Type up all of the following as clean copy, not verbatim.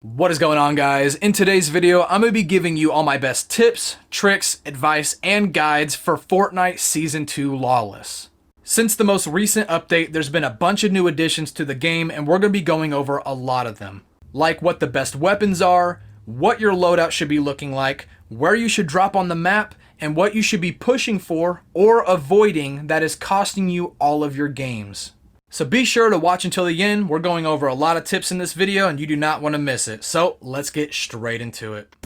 What is going on, guys? In today's video, I'm going to be giving you all my best tips, tricks, advice, and guides for Fortnite Season 2 Lawless. Since the most recent update, there's been a bunch of new additions to the game, and we're going to be going over a lot of them. Like what the best weapons are, what your loadout should be looking like, where you should drop on the map, and what you should be pushing for or avoiding that is costing you all of your games. So be sure to watch until the end. We're going over a lot of tips in this video and you do not want to miss it. So let's get straight into it.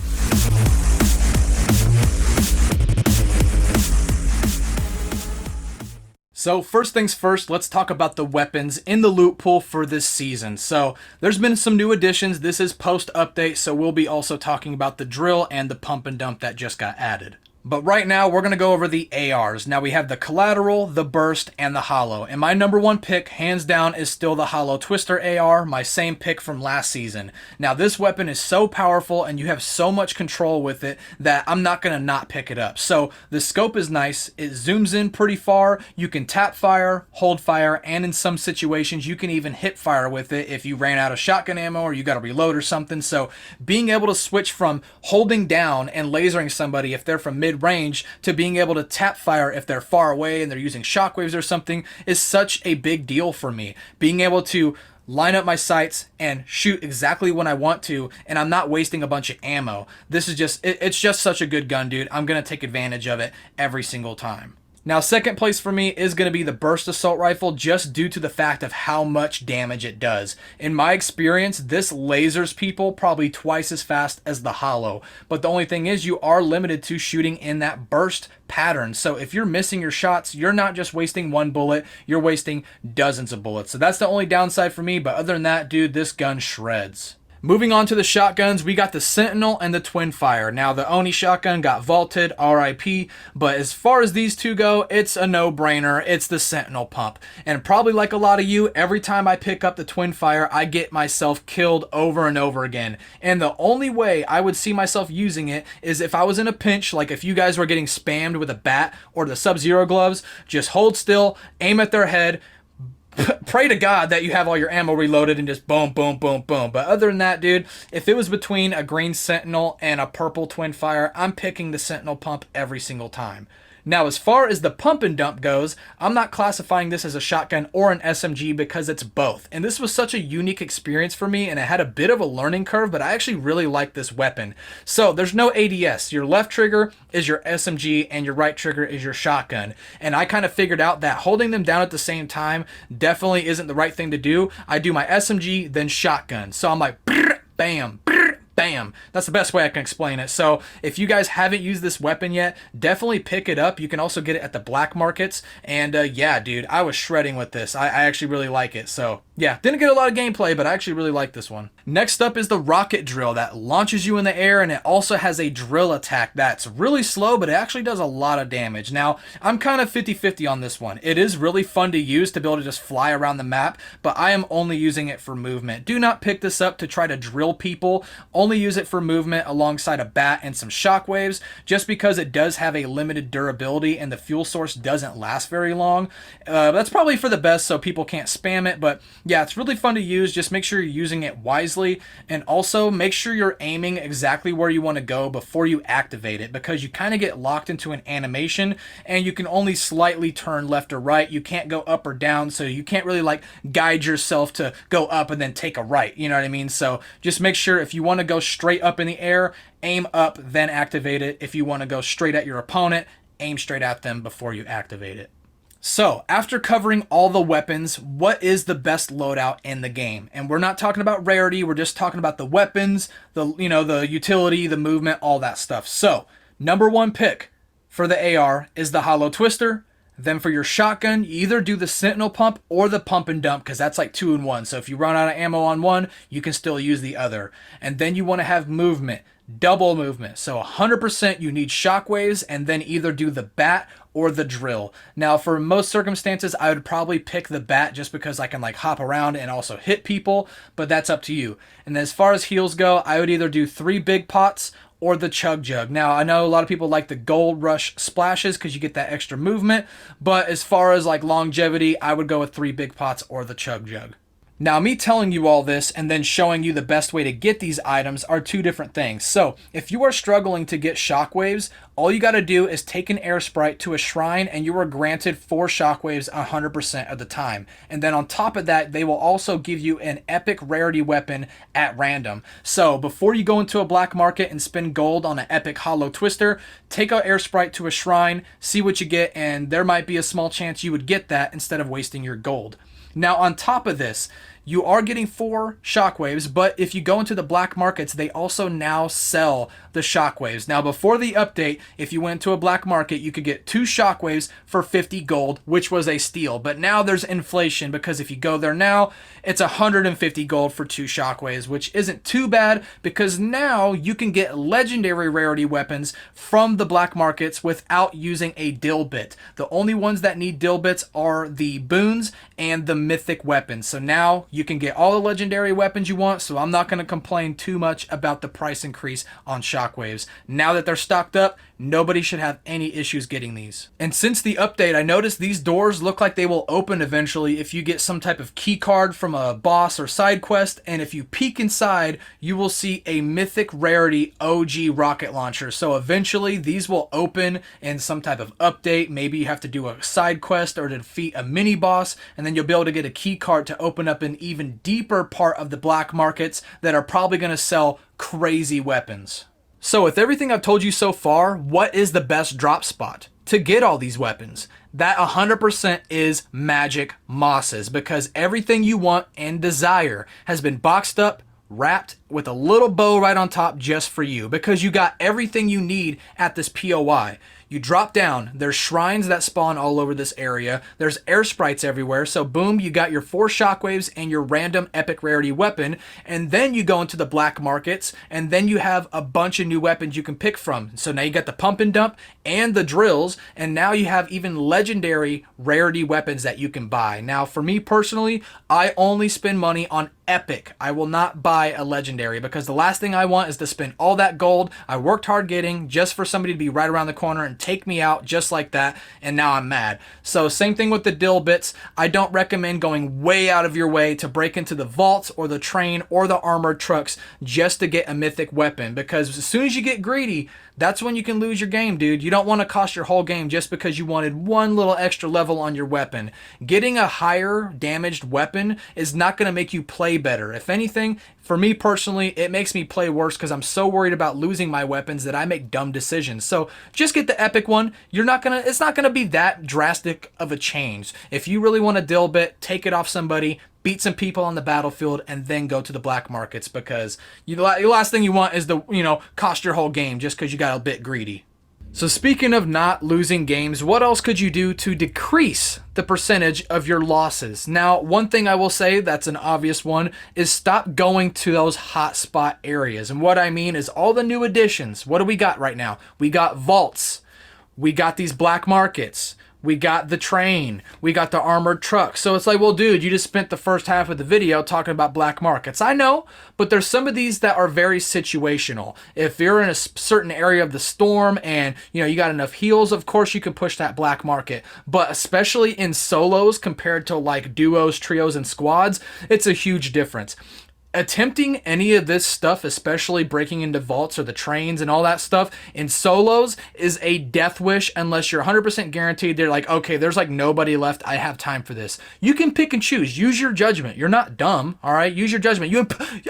So first things first, let's talk about the weapons in the loot pool for this season. So there's been some new additions. This is post update, so we'll be also talking about the drill and the pump and dump that just got added. But right now, we're going to go over the ARs. Now, we have the collateral, the burst, and the hollow. And my number one pick, hands down, is still the hollow twister AR, my same pick from last season. Now, this weapon is so powerful, and you have so much control with it that I'm not going to not pick it up. So, the scope is nice. It zooms in pretty far. You can tap fire, hold fire, and in some situations, you can even hip fire with it if you ran out of shotgun ammo or you got to reload or something. So, being able to switch from holding down and lasering somebody if they're from mid-range to being able to tap fire if they're far away and they're using shockwaves or something is such a big deal for me. Being able to line up my sights and shoot exactly when I want to, and I'm not wasting a bunch of ammo. This is just, it's just such a good gun, dude. I'm going to take advantage of it every single time. Now, second place for me is going to be the burst assault rifle, just due to the fact of how much damage it does. In my experience, this lasers people probably twice as fast as the hollow. But the only thing is, you are limited to shooting in that burst pattern. So if you're missing your shots, you're not just wasting one bullet, you're wasting dozens of bullets. So that's the only downside for me. But other than that, dude, this gun shreds. Moving on to the shotguns, we got the Sentinel and the Twin Fire. Now, the Oni shotgun got vaulted, RIP, but as far as these two go, it's a no-brainer. It's the Sentinel pump. And probably like a lot of you, every time I pick up the Twin Fire, I get myself killed over and over again. And the only way I would see myself using it is if I was in a pinch, like if you guys were getting spammed with a bat or the Sub-Zero gloves, just hold still, aim at their head, pray to God that you have all your ammo reloaded and just boom, boom, boom, boom. But other than that, dude, if it was between a green Sentinel and a purple Twin Fire, I'm picking the Sentinel pump every single time. Now, as far as the pump and dump goes, I'm not classifying this as a shotgun or an SMG because it's both. And this was such a unique experience for me, and it had a bit of a learning curve, but I actually really like this weapon. So there's no ADS. Your left trigger is your SMG and your right trigger is your shotgun. And I kind of figured out that holding them down at the same time definitely isn't the right thing to do. I do my SMG, then shotgun. So I'm like, bam, bam. That's the best way I can explain it. So if you guys haven't used this weapon yet, definitely pick it up. You can also get it at the black markets. And yeah, dude, I was shredding with this. I actually really like it. So yeah, didn't get a lot of gameplay, but I actually really like this one. Next up is the rocket drill that launches you in the air, and it also has a drill attack that's really slow, but it actually does a lot of damage. Now, I'm kind of 50-50 on this one. It is really fun to use to be able to just fly around the map, but I am only using it for movement. Do not pick this up to try to drill people. Only use it for movement alongside a bat and some shockwaves, just because it does have a limited durability and the fuel source doesn't last very long. That's probably for the best so people can't spam it, but yeah, it's really fun to use. Just make sure you're using it wisely, and also make sure you're aiming exactly where you want to go before you activate it, because you kind of get locked into an animation and you can only slightly turn left or right. You can't go up or down, so you can't really like guide yourself to go up and then take a right, you know what I mean? So just make sure if you want to go straight up in the air, aim up, then activate it. If you want to go straight at your opponent, aim straight at them before you activate it. So, after covering all the weapons, what is the best loadout in the game? And we're not talking about rarity, we're just talking about the weapons, the utility, the movement, all that stuff. So, number one pick for the AR is the hollow twister. Then for your shotgun, you either do the Sentinel pump or the pump and dump, because that's like 2 in 1. So if you run out of ammo on one, you can still use the other. And then you want to have movement, double movement. So 100% you need shockwaves, and then either do the bat or the drill. Now, for most circumstances, I would probably pick the bat just because I can like hop around and also hit people, but that's up to you. And then as far as heals go, I would either do 3 big pots or the chug jug. Now, I know a lot of people like the gold rush splashes because you get that extra movement, but as far as like longevity, I would go with 3 big pots or the chug jug. Now, me telling you all this and then showing you the best way to get these items are two different things. So, if you are struggling to get shockwaves, all you got to do is take an air sprite to a shrine and you are granted 4 shockwaves 100% of the time. And then on top of that, they will also give you an epic rarity weapon at random. So, before you go into a black market and spend gold on an epic hollow twister, take an air sprite to a shrine, see what you get, and there might be a small chance you would get that instead of wasting your gold. Now, on top of this, you are getting 4 shockwaves, but if you go into the black markets, they also now sell the shockwaves. Now, before the update, if you went to a black market, you could get 2 shockwaves for 50 gold, which was a steal. But now there's inflation, because if you go there now, it's 150 gold for 2 shockwaves, which isn't too bad, because now you can get legendary rarity weapons from the black markets without using a dill bit. The only ones that need dill bits are the boons and the mythic weapons. So now you can get all the legendary weapons you want, so I'm not going to complain too much about the price increase on shockwaves. Now that they're stocked up, nobody should have any issues getting these. And since the update, I noticed these doors look like they will open eventually if you get some type of key card from a boss or side quest, and if you peek inside, you will see a mythic rarity OG rocket launcher. So eventually these will open in some type of update. Maybe you have to do a side quest or to defeat a mini boss, and then you'll be able to get a key card to open up an even deeper part of the black markets that are probably going to sell crazy weapons. So with everything I've told you so far, what is the best drop spot to get all these weapons? That 100% is magic mosses, because everything you want and desire has been boxed up, wrapped with a little bow right on top just for you, because you got everything you need at this POI. You drop down, there's shrines that spawn all over this area, there's air sprites everywhere, so boom, you got your 4 shockwaves and your random epic rarity weapon, and then you go into the black markets, and then you have a bunch of new weapons you can pick from. So now you got the pump and dump and the drills, and now you have even legendary rarity weapons that you can buy. Now for me personally, I only spend money on epic. I will not buy a legendary, because the last thing I want is to spend all that gold I worked hard getting just for somebody to be right around the corner and take me out just like that, and now I'm mad. So same thing with the dill bits. I don't recommend going way out of your way to break into the vaults or the train or the armored trucks just to get a mythic weapon, because as soon as you get greedy, that's when you can lose your game, dude. You don't want to cost your whole game just because you wanted one little extra level on your weapon. Getting a higher damaged weapon is not going to make you play better. If anything, for me personally, it makes me play worse, because I'm so worried about losing my weapons that I make dumb decisions. So just get the epic one. It's not gonna be that drastic of a change. If you really want a dill bit, take it off somebody, beat some people on the battlefield, and then go to the black markets, because the last thing you want is to cost your whole game just because you got a bit greedy. So speaking of not losing games, what else could you do to decrease the percentage of your losses? Now, one thing I will say that's an obvious one is stop going to those hotspot areas. And what I mean is all the new additions. What do we got right now? We got vaults. We got these black markets. We got the train. We got the armored truck. So it's like, well, dude, you just spent the first half of the video talking about black markets. I know, but there's some of these that are very situational. If you're in a certain area of the storm and, you got enough heals, of course you can push that black market. But especially in solos compared to like duos, trios, and squads, it's a huge difference. Attempting any of this stuff, especially breaking into vaults or the trains and all that stuff in solos, is a death wish unless you're 100% guaranteed they're like, okay, there's like nobody left, I have time for this. You can pick and choose. Use your judgment. You're not dumb, all right? Use your judgment.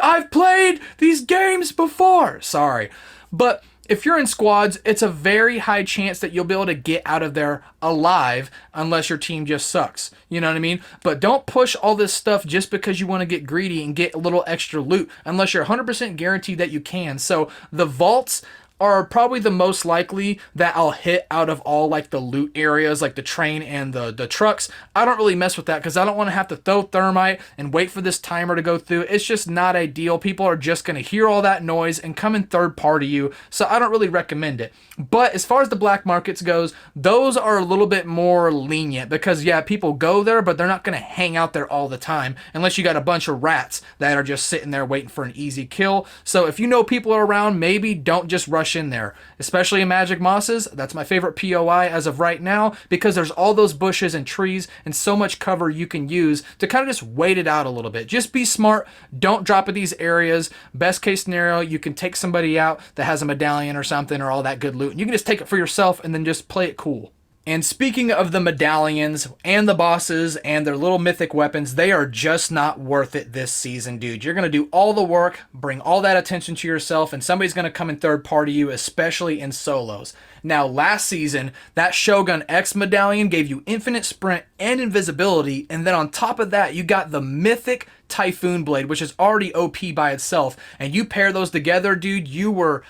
I've played these games before. Sorry. But if you're in squads, it's a very high chance that you'll be able to get out of there alive unless your team just sucks. You know what I mean? But don't push all this stuff just because you want to get greedy and get a little extra loot unless you're 100% guaranteed that you can. So the vaults are probably the most likely that I'll hit out of all like the loot areas, like the train and the trucks. I don't really mess with that because I don't want to have to throw thermite and wait for this timer to go through. It's just not ideal. People are just going to hear all that noise and come and third party you. So I don't really recommend it. But as far as the black markets goes, those are a little bit more lenient because yeah, people go there, but they're not going to hang out there all the time unless you got a bunch of rats that are just sitting there waiting for an easy kill. So if you know people are around, maybe don't just rush rush in there, especially in Magic Mosses. That's my favorite POI as of right now because there's all those bushes and trees and so much cover you can use to kind of just wait it out a little bit. Just be smart. Don't drop at these areas. Best case scenario, you can take somebody out that has a medallion or something or all that good loot, and you can just take it for yourself and then just play it cool. And speaking of the medallions and the bosses and their little mythic weapons, they are just not worth it this season, dude. You're going to do all the work, bring all that attention to yourself, and somebody's going to come and third party you, especially in solos. Now, last season, that Shogun X medallion gave you infinite sprint and invisibility, and then on top of that, you got the mythic Typhoon Blade, which is already OP by itself, and you pair those together, dude, you were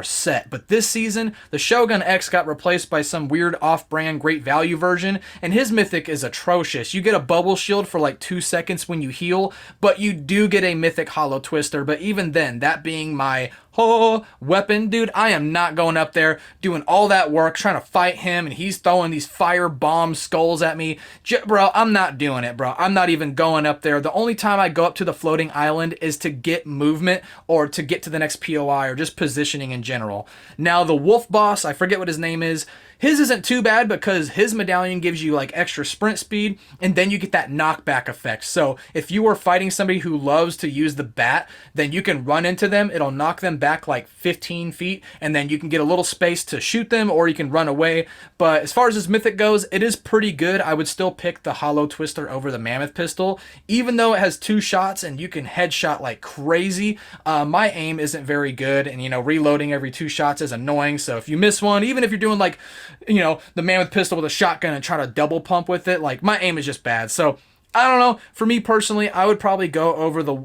set. But this season, the Shogun X got replaced by some weird off-brand great value version, and his mythic is atrocious. You get a bubble shield for like 2 seconds when you heal, but you do get a mythic hollow twister, but even then, that being my weapon, dude, I am not going up there doing all that work trying to fight him and he's throwing these fire bomb skulls at me. Bro, I'm not doing it, bro. I'm not even going up there. The only time I go up to the floating island is to get movement or to get to the next POI or just positioning in general. Now, the wolf boss, I forget what his name is. His isn't too bad because his medallion gives you like extra sprint speed and then you get that knockback effect. So if you are fighting somebody who loves to use the bat, then you can run into them. It'll knock them back like 15 feet and then you can get a little space to shoot them or you can run away. But as far as his mythic goes, it is pretty good. I would still pick the hollow twister over the mammoth pistol, even though it has 2 shots and you can headshot like crazy. My aim isn't very good and, you know, reloading every 2 shots is annoying. So if you miss one, even if you're doing like, you know, the mammoth pistol with a shotgun and try to double pump with it, like my aim is just bad. So I don't know. For me personally, I would probably go over the,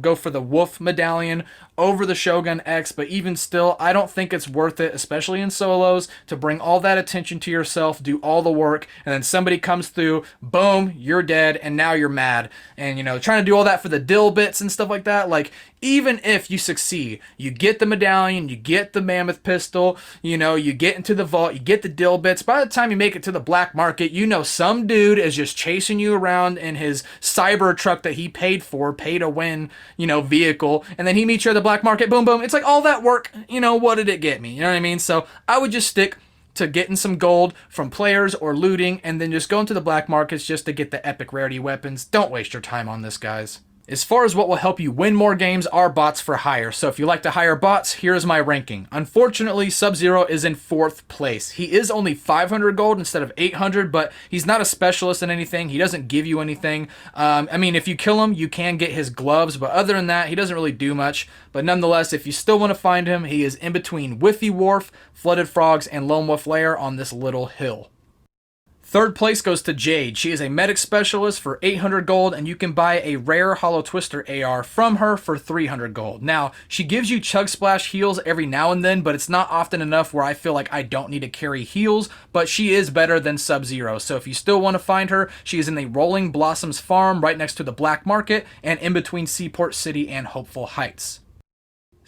go for the wolf medallion over the Shogun X, but even still, I don't think it's worth it, especially in solos, to bring all that attention to yourself, do all the work, and then somebody comes through, boom, you're dead, and now you're mad. And, trying to do all that for the dill bits and stuff like that, like, even if you succeed, you get the medallion, you get the mammoth pistol, you get into the vault, you get the dill bits. By the time you make it to the black market, some dude is just chasing you around in his cyber truck that he paid for, pay to win, vehicle, and then he meets you at the black market, boom, boom. It's like all that work, what did it get me? You know what I mean? So I would just stick to getting some gold from players or looting and then just going to the black markets just to get the epic rarity weapons. Don't waste your time on this, guys. As far as what will help you win more games are bots for hire. So if you like to hire bots, here's my ranking. Unfortunately, Sub-Zero is in 4th place. He is only 500 gold instead of 800, but he's not a specialist in anything. He doesn't give you anything. If you kill him, you can get his gloves, but other than that, he doesn't really do much. But nonetheless, if you still want to find him, he is in between Whiffy Wharf, Flooded Frogs, and Lone Wolf Lair on this little hill. 3rd place goes to Jade. She is a medic specialist for 800 gold, and you can buy a rare Hollow Twister AR from her for 300 gold. Now, she gives you Chug Splash heals every now and then, but it's not often enough where I feel like I don't need to carry heals, but she is better than Sub-Zero. So if you still want to find her, she is in the Rolling Blossoms farm right next to the Black Market and in between Seaport City and Hopeful Heights.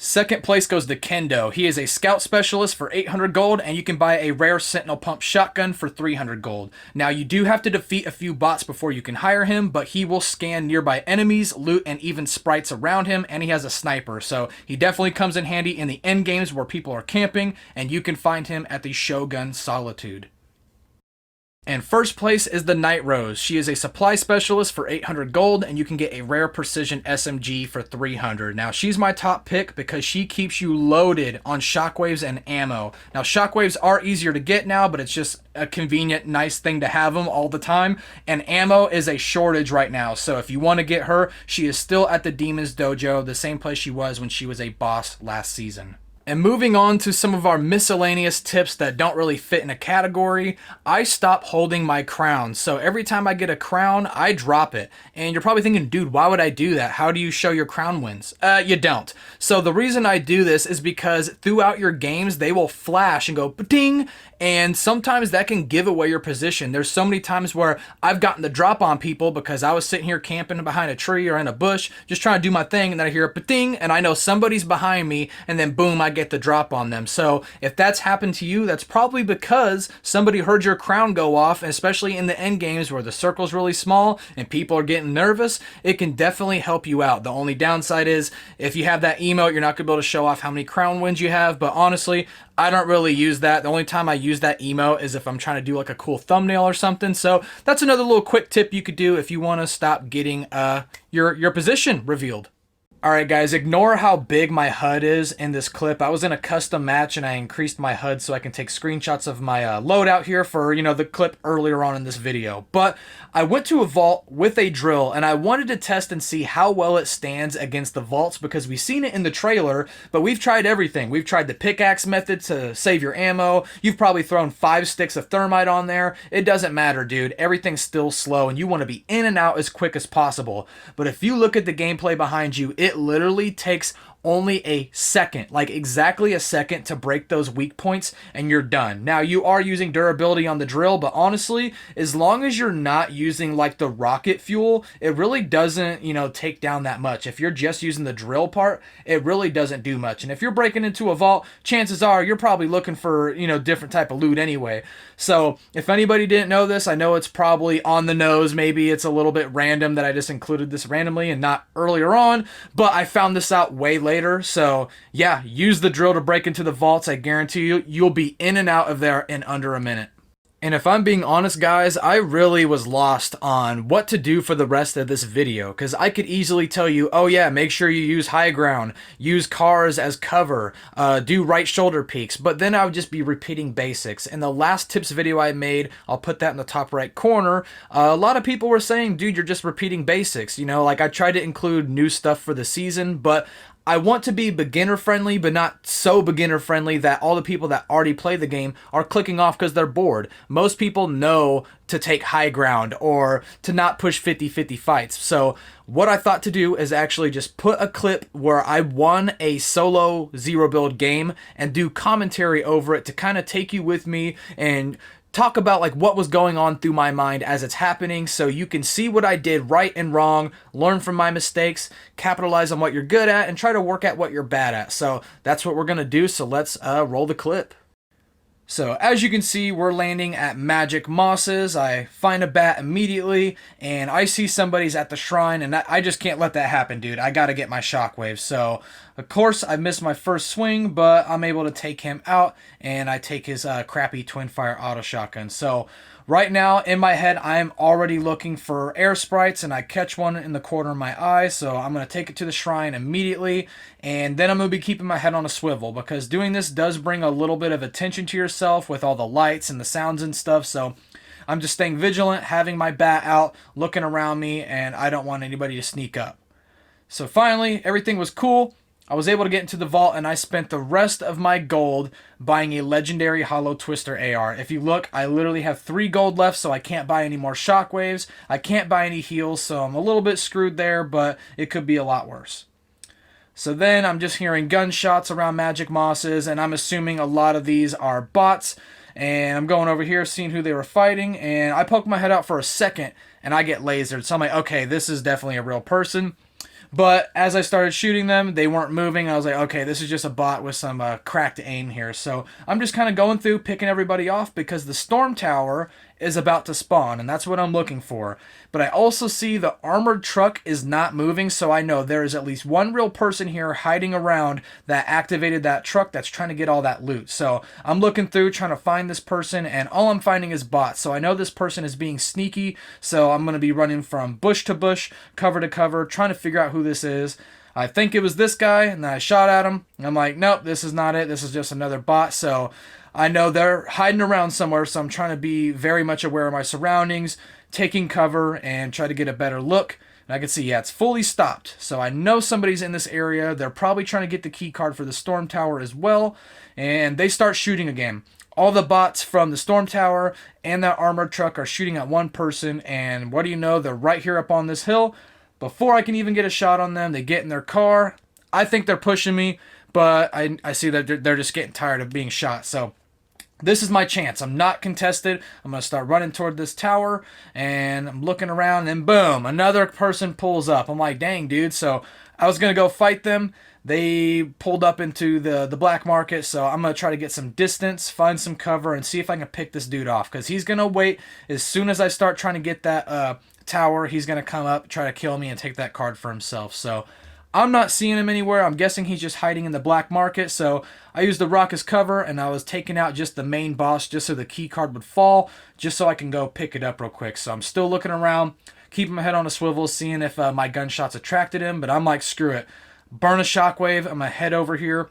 2nd place goes to Kendo. He is a scout specialist for 800 gold, and you can buy a rare Sentinel Pump shotgun for 300 gold. Now, you do have to defeat a few bots before you can hire him, but he will scan nearby enemies, loot, and even sprites around him, and he has a sniper, so he definitely comes in handy in the end games where people are camping, and you can find him at the Shogun Solitude. And 1st place is the Night Rose. She is a supply specialist for 800 gold, and you can get a rare precision SMG for 300. Now, she's my top pick because she keeps you loaded on shockwaves and ammo. Now, shockwaves are easier to get now, but it's just a convenient, nice thing to have them all the time. And ammo is a shortage right now, so if you want to get her, she is still at the Demon's Dojo, the same place she was when she was a boss last season. And moving on to some of our miscellaneous tips that don't really fit in a category, I stop holding my crown. So every time I get a crown, I drop it. And you're probably thinking, dude, why would I do that? How do you show your crown wins? You don't. So the reason I do this is because throughout your games, they will flash and go ba-ding, and sometimes that can give away your position. There's so many times where I've gotten the drop on people because I was sitting here camping behind a tree or in a bush, just trying to do my thing, and then I hear a ba-ding, and I know somebody's behind me, and then boom, I get the drop on them. So if that's happened to you, that's probably because somebody heard your crown go off, especially in the end games where the circle's really small and people are getting nervous. It can definitely help you out. The only downside is if you have that emote, you're not going to be able to show off how many crown wins you have. But honestly, I don't really use that. The only time I use that emote is if I'm trying to do like a cool thumbnail or something. So that's another little quick tip you could do if you want to stop getting your position revealed. Alright guys, ignore how big my HUD is in this clip. I was in a custom match and I increased my HUD so I can take screenshots of my loadout here for, the clip earlier on in this video. But I went to a vault with a drill and I wanted to test and see how well it stands against the vaults because we've seen it in the trailer, but we've tried everything. We've tried the pickaxe method to save your ammo. You've probably thrown 5 sticks of thermite on there. It doesn't matter, dude. Everything's still slow and you want to be in and out as quick as possible. But if you look at the gameplay behind you, it literally takes only a second, like exactly a second to break those weak points and you're done. Now you are using durability on the drill, but honestly, as long as you're not using like the rocket fuel, it really doesn't, take down that much. If you're just using the drill part, it really doesn't do much. And if you're breaking into a vault, chances are you're probably looking for, different type of loot anyway. So if anybody didn't know this, I know it's probably on the nose. Maybe it's a little bit random that I just included this randomly and not earlier on, but I found this out way later. So yeah, use the drill to break into the vaults. I guarantee you, you'll be in and out of there in under a minute. And if I'm being honest, guys, I really was lost on what to do for the rest of this video, because I could easily tell you, oh yeah, make sure you use high ground, use cars as cover, do right shoulder peeks, but then I would just be repeating basics. In the last tips video I made, I'll put that in the top right corner, a lot of people were saying, dude, you're just repeating basics, like I tried to include new stuff for the season, but I want to be beginner friendly, but not so beginner friendly that all the people that already play the game are clicking off because they're bored. Most people know to take high ground or to not push 50-50 fights. So what I thought to do is actually just put a clip where I won a solo zero build game and do commentary over it to kind of take you with me and talk about like what was going on through my mind as it's happening, so you can see what I did right and wrong, learn from my mistakes, capitalize on what you're good at, and try to work at what you're bad at. So that's what we're gonna do. So let's roll the clip. So as you can see, we're landing at Magic Mosses. I find a bat immediately and I see somebody's at the shrine, and I just can't let that happen, dude. I gotta get my shockwave. So of course I missed my first swing, but I'm able to take him out and I take his crappy twin fire auto shotgun. So right now in my head, I'm already looking for air sprites and I catch one in the corner of my eye. So I'm going to take it to the shrine immediately. And then I'm going to be keeping my head on a swivel, because doing this does bring a little bit of attention to yourself with all the lights and the sounds and stuff. So I'm just staying vigilant, having my bat out, looking around me, and I don't want anybody to sneak up. So finally, everything was cool. I was able to get into the vault, and I spent the rest of my gold buying a legendary Hollow Twister AR. If you look, I literally have 3 gold left, so I can't buy any more shockwaves. I can't buy any heals, so I'm a little bit screwed there, but it could be a lot worse. So then I'm just hearing gunshots around Magic Mosses, and I'm assuming a lot of these are bots. And I'm going over here, seeing who they were fighting, and I poke my head out for a second, and I get lasered. So I'm like, okay, this is definitely a real person. But as I started shooting them, they weren't moving. I was like, okay, this is just a bot with some cracked aim here. So I'm just kind of going through, picking everybody off, because the storm tower is about to spawn, and that's what I'm looking for. But I also see the armored truck is not moving, so I know there is at least one real person here hiding around that activated that truck that's trying to get all that loot. So I'm looking through, trying to find this person, and all I'm finding is bots. So I know this person is being sneaky, so I'm going to be running from bush to bush, cover to cover, trying to figure out who this is. I think it was this guy, and then I shot at him. I'm like, nope, this is not it. This is just another bot. So I know they're hiding around somewhere, so I'm trying to be very much aware of my surroundings, taking cover, and try to get a better look. And I can see, yeah, it's fully stopped. So I know somebody's in this area. They're probably trying to get the key card for the storm tower as well. And they start shooting again. All the bots from the storm tower and that armored truck are shooting at one person. And what do you know? They're right here up on this hill. Before I can even get a shot on them, they get in their car. I think they're pushing me, but I see that they're just getting tired of being shot. So this is my chance. I'm not contested. I'm going to start running toward this tower, and I'm looking around, and boom, another person pulls up. I'm like, dang, dude. So I was going to go fight them. They pulled up into the black market, so I'm going to try to get some distance, find some cover, and see if I can pick this dude off, because he's going to wait. As soon as I start trying to get that tower, he's going to come up, try to kill me, and take that card for himself. So I'm not seeing him anywhere. I'm guessing he's just hiding in the black market, so I used the rock as cover, and I was taking out just the main boss just so the key card would fall, just so I can go pick it up real quick. So I'm still looking around, keeping my head on a swivel, seeing if my gunshots attracted him, but I'm like, screw it. Burn a shockwave. I'm going to head over here.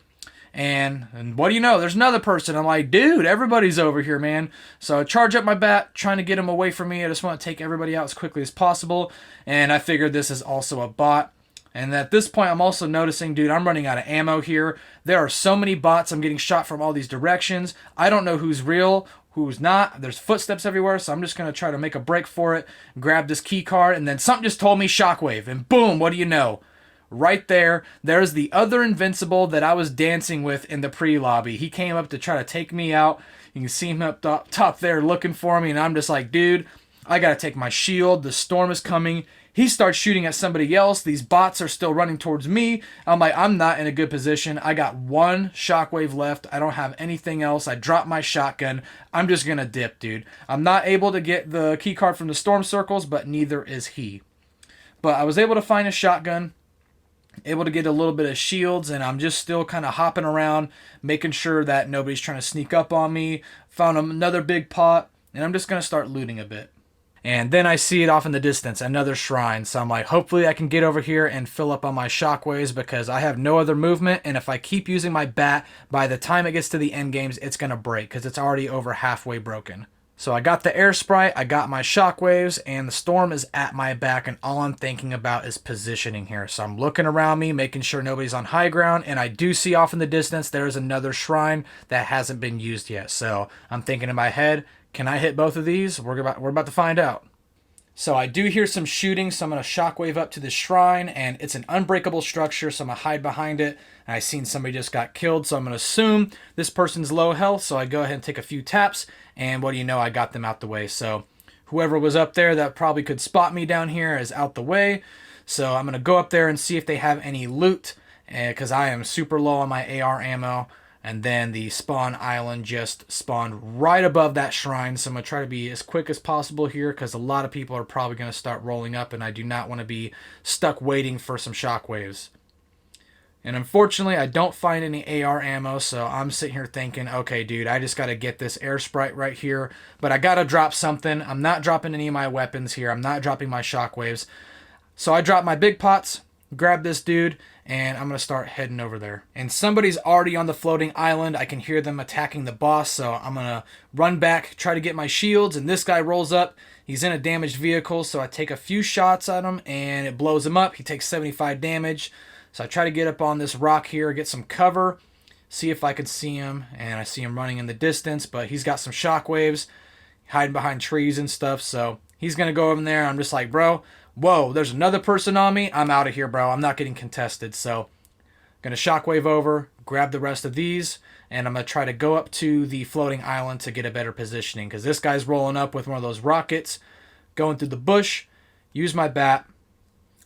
And what do you know? There's another person. I'm like, dude, everybody's over here, man. So I charge up my bat, trying to get him away from me. I just want to take everybody out as quickly as possible. And I figured this is also a bot. And at this point, I'm also noticing, dude, I'm running out of ammo here. There are so many bots. I'm getting shot from all these directions. I don't know who's real, who's not. There's footsteps everywhere, so I'm just going to try to make a break for it, grab this key card, and then something just told me shockwave. And boom, what do you know? Right there's the other Invincible that I was dancing with in the pre-lobby. He came up to try to take me out. You can see him up top there looking for me, and I'm just like, dude, I gotta take my shield. The storm is coming. He starts shooting at somebody else. These bots are still running towards me. I'm like, I'm not in a good position. I got one shockwave left. I don't have anything else. I dropped my shotgun. I'm just gonna dip, dude. I'm not able to get the key card from the storm circles, but neither is he. But I was able to find a shotgun, able to get a little bit of shields, and I'm just still kind of hopping around, making sure that nobody's trying to sneak up on me. Found another big pot, and I'm just going to start looting a bit. And then I see it off in the distance, another shrine. So I'm like, hopefully I can get over here and fill up on my shockwaves, because I have no other movement, and if I keep using my bat, by the time it gets to the end games, it's going to break, because it's already over halfway broken. So I got the air sprite, I got my shockwaves, and the storm is at my back, and all I'm thinking about is positioning here. So I'm looking around me, making sure nobody's on high ground, and I do see off in the distance there's another shrine that hasn't been used yet. So I'm thinking in my head, can I hit both of these? We're about to find out. So I do hear some shooting, so I'm going to shockwave up to this shrine, and it's an unbreakable structure, so I'm going to hide behind it. And I seen somebody just got killed, so I'm going to assume this person's low health, so I go ahead and take a few taps, and what do you know, I got them out the way. So whoever was up there that probably could spot me down here is out the way. So I'm going to go up there and see if they have any loot, because I am super low on my AR ammo. And then the spawn island just spawned right above that shrine. So I'm going to try to be as quick as possible here, because a lot of people are probably going to start rolling up, and I do not want to be stuck waiting for some shockwaves. And unfortunately, I don't find any AR ammo, so I'm sitting here thinking, okay, dude, I just got to get this air sprite right here. But I got to drop something. I'm not dropping any of my weapons here. I'm not dropping my shockwaves. So I drop my big pots, grab this dude, and I'm going to start heading over there. And somebody's already on the floating island. I can hear them attacking the boss, so I'm going to run back, try to get my shields, and this guy rolls up. He's in a damaged vehicle, so I take a few shots at him, and it blows him up. He takes 75 damage. So I try to get up on this rock here, get some cover, see if I can see him, and I see him running in the distance, but he's got some shockwaves, hiding behind trees and stuff, so he's going to go over there. I'm just like, bro, whoa, there's another person on me. I'm out of here, bro. I'm not getting contested. So I'm going to shockwave over, grab the rest of these, and I'm going to try to go up to the floating island to get a better positioning, because this guy's rolling up with one of those rockets, going through the bush, use my bat.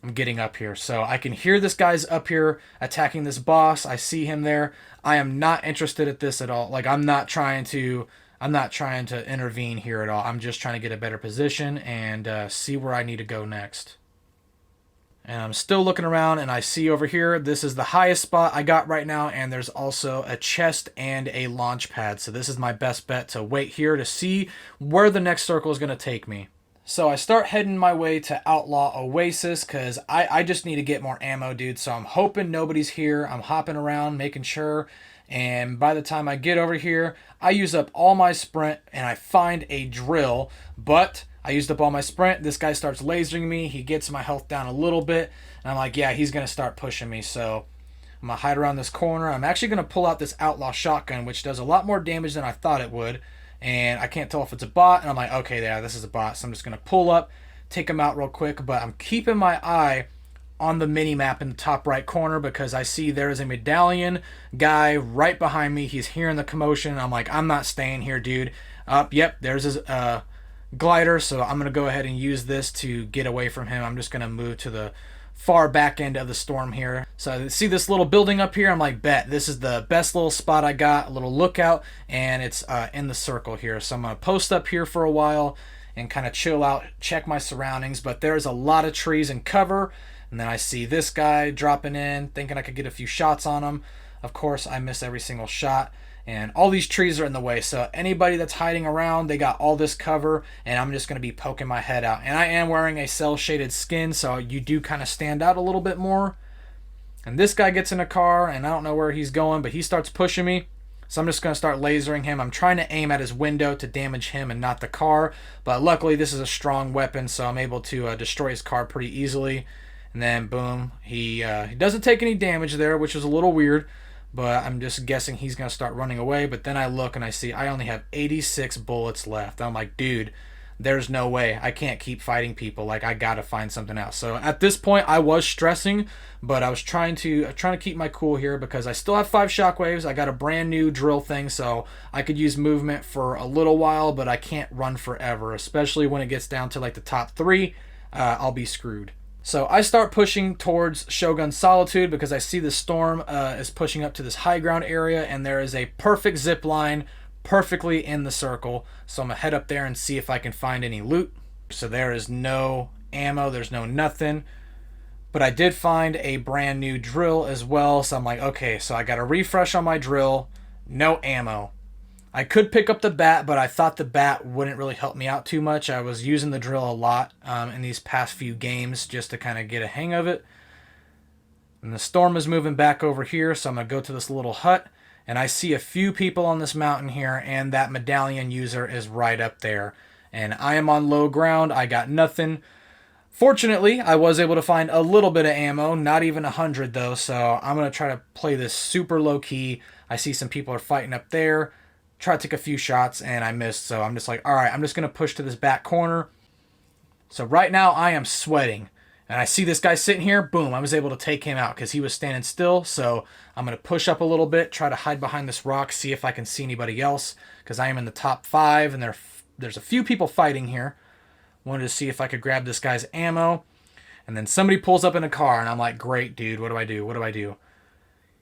I'm getting up here. So I can hear this guy's up here attacking this boss. I see him there. I am not interested at this at all. Like, I'm not trying to intervene here at all. I'm just trying to get a better position and see where I need to go next. And I'm still looking around, and I see over here, this is the highest spot I got right now, and there's also a chest and a launch pad. So this is my best bet to wait here to see where the next circle is going to take me. So I start heading my way to Outlaw Oasis, because I just need to get more ammo, dude. So I'm hoping nobody's here. I'm hopping around, making sure. And by the time I get over here, I use up all my sprint, and I find a drill. But I used up all my sprint. This guy starts lasering me. He gets my health down a little bit. And I'm like, yeah, he's going to start pushing me. So I'm going to hide around this corner. I'm actually going to pull out this Outlaw shotgun, which does a lot more damage than I thought it would. And I can't tell if it's a bot, and I'm like, okay, yeah, this is a bot. So I'm just going to pull up, take him out real quick, but I'm keeping my eye on the mini-map in the top right corner, because I see there is a medallion guy right behind me. He's hearing the commotion. I'm like, I'm not staying here, dude. Yep, there's his glider, so I'm going to go ahead and use this to get away from him. I'm just going to move to the far back end of the storm here. So I see this little building up here. I'm like, bet this is the best little spot I got, a little lookout, and it's in the circle here. So I'm gonna post up here for a while and kind of chill out, check my surroundings. But there's a lot of trees and cover, and then I see this guy dropping in, thinking I could get a few shots on him. Of course, I miss every single shot. And all these trees are in the way, so anybody that's hiding around, they got all this cover, and I'm just going to be poking my head out. And I am wearing a cell-shaded skin, so you do kind of stand out a little bit more. And this guy gets in a car, and I don't know where he's going, but he starts pushing me. So I'm just going to start lasering him. I'm trying to aim at his window to damage him and not the car. But luckily, this is a strong weapon, so I'm able to destroy his car pretty easily. And then, boom, he doesn't take any damage there, which is a little weird. But I'm just guessing he's going to start running away. But then I look and I see I only have 86 bullets left. I'm like, dude, there's no way. I can't keep fighting people. Like, I got to find something else. So at this point, I was stressing, but I was trying to keep my cool here because I still have 5 shockwaves. I got a brand new drill thing, so I could use movement for a little while, but I can't run forever, especially when it gets down to like the top 3. I'll be screwed. So I start pushing towards Shogun Solitude because I see the storm is pushing up to this high ground area, and there is a perfect zip line perfectly in the circle. So I'm going to head up there and see if I can find any loot. So there is no ammo, there's no nothing. But I did find a brand new drill as well. So I'm like, okay, so I got a refresh on my drill, no ammo. I could pick up the bat, but I thought the bat wouldn't really help me out too much. I was using the drill a lot in these past few games just to kind of get a hang of it. And the storm is moving back over here, so I'm going to go to this little hut. And I see a few people on this mountain here, and that medallion user is right up there. And I am on low ground. I got nothing. Fortunately, I was able to find a little bit of ammo, not even 100 though, so I'm going to try to play this super low key. I see some people are fighting up there. Try to take a few shots and I missed, so I'm just like, all right, I'm just going to push to this back corner. So right now I am sweating, and I see this guy sitting here. Boom, I was able to take him out because he was standing still. So I'm going to push up a little bit, try to hide behind this rock, see if I can see anybody else because I am in the top 5 and there's a few people fighting here. Wanted to see if I could grab this guy's ammo, and then somebody pulls up in a car and I'm like, great, dude, what do I do? What do I do?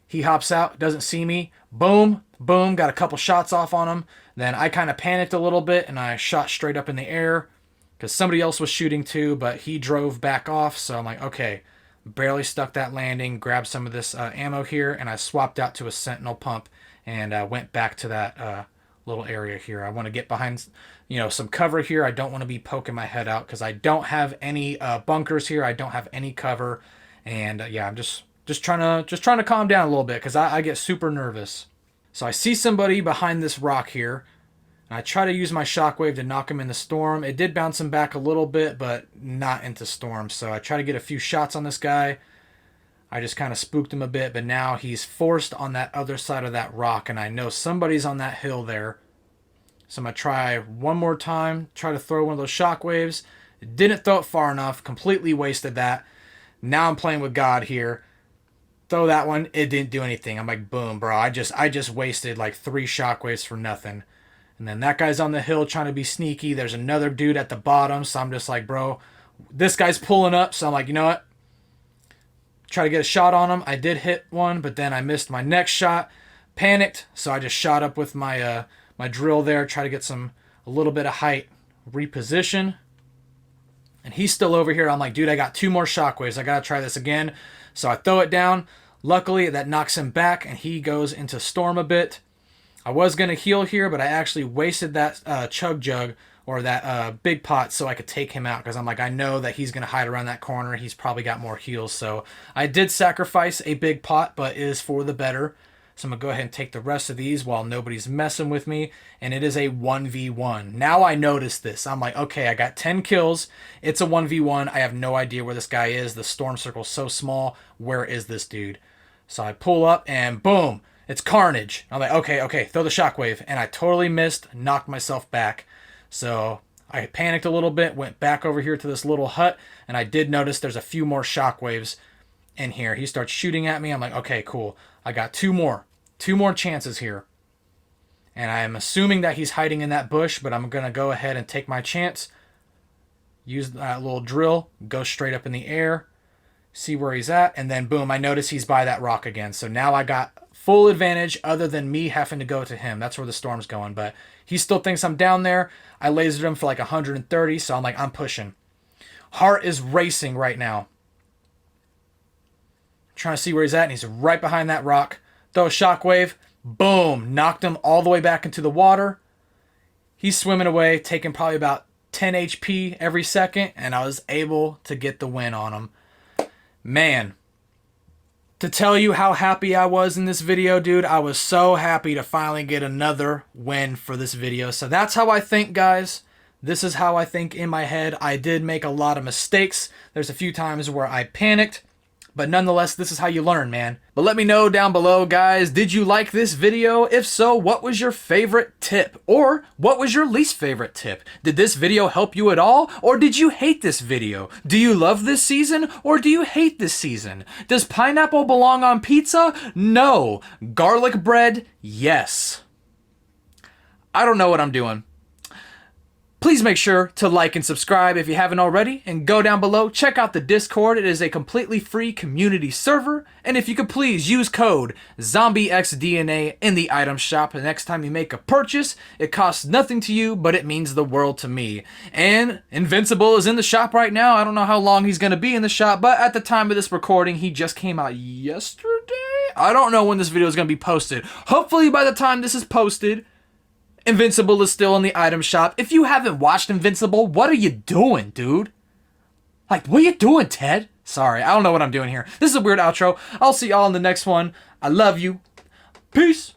He hops out, doesn't see me. Boom, boom, got a couple shots off on him. Then I kind of panicked a little bit and I shot straight up in the air because somebody else was shooting too, but he drove back off. So I'm like, okay, barely stuck that landing, grabbed some of this ammo here, and I swapped out to a sentinel pump and went back to that little area here. I want to get behind, some cover here. I don't want to be poking my head out because I don't have any bunkers here. I don't have any cover, and yeah, I'm just trying to calm down a little bit because I get super nervous. So I see somebody behind this rock here, and I try to use my shockwave to knock him in the storm. It did bounce him back a little bit, but not into storm. So I try to get a few shots on this guy. I just kind of spooked him a bit, but now he's forced on that other side of that rock, and I know somebody's on that hill there. So I'm going to try one more time, try to throw one of those shockwaves. Didn't throw it far enough, completely wasted that. Now I'm playing with God here. Throw that one, it didn't do anything. I'm like, boom, bro. I just wasted like 3 shockwaves for nothing. And then that guy's on the hill trying to be sneaky. There's another dude at the bottom, so I'm just like, bro, this guy's pulling up. So I'm like, you know what? Try to get a shot on him. I did hit one, but then I missed my next shot. Panicked, so I just shot up with my my drill there. Try to get a little bit of height. Reposition. And he's still over here. I'm like, dude, I got 2 more shockwaves. I got to try this again. So I throw it down. Luckily, that knocks him back, and he goes into storm a bit. I was going to heal here, but I actually wasted that chug jug or that big pot so I could take him out because I'm like, I know that he's going to hide around that corner. He's probably got more heals. So I did sacrifice a big pot, but it is for the better. So I'm going to go ahead and take the rest of these while nobody's messing with me. And it is a 1v1. Now I notice this. I'm like, okay, I got 10 kills. It's a 1v1. I have no idea where this guy is. The storm circle's so small. Where is this dude? So I pull up and boom, it's carnage. I'm like, okay, throw the shockwave. And I totally missed, knocked myself back. So I panicked a little bit, went back over here to this little hut, and I did notice there's a few more shockwaves in here. He starts shooting at me. I'm like, okay, cool. I got 2 more. 2 more chances here. And I'm assuming that he's hiding in that bush, but I'm going to go ahead and take my chance. Use that little drill. Go straight up in the air. see where he's at, and then boom, I notice he's by that rock again. So now I got full advantage other than me having to go to him. That's where the storm's going, but he still thinks I'm down there. I lasered him for like 130, so I'm like, I'm pushing. Heart is racing right now. Trying to see where he's at, and he's right behind that rock. Throw a shockwave. Boom. Knocked him all the way back into the water. He's swimming away, taking probably about 10 HP every second, and I was able to get the win on him. Man, to tell you how happy I was in this video, dude, I was so happy to finally get another win for this video. So that's how I think, guys. This is how I think in my head. I did make a lot of mistakes. There's a few times where I panicked. But nonetheless, this is how you learn, man. But let me know down below, guys, did you like this video? If so, what was your favorite tip? Or what was your least favorite tip? Did this video help you at all? Or did you hate this video? Do you love this season? Or do you hate this season? Does pineapple belong on pizza? No. Garlic bread? Yes. I don't know what I'm doing. Please make sure to like and subscribe if you haven't already, and go down below, check out the Discord. It is a completely free community server, and if you could please use code ZombiexD.N.A in the item shop the next time you make a purchase. It costs nothing to you, but it means the world to me. And Invincible is in the shop right now. I don't know how long he's going to be in the shop, but at the time of this recording, he just came out yesterday? I don't know when this video is going to be posted. Hopefully by the time this is posted, Invincible is still in the item shop. If you haven't watched Invincible, what are you doing, dude? Like, what are you doing, Ted? Sorry, I don't know what I'm doing here. This is a weird outro. I'll see y'all in the next one. I love you. Peace.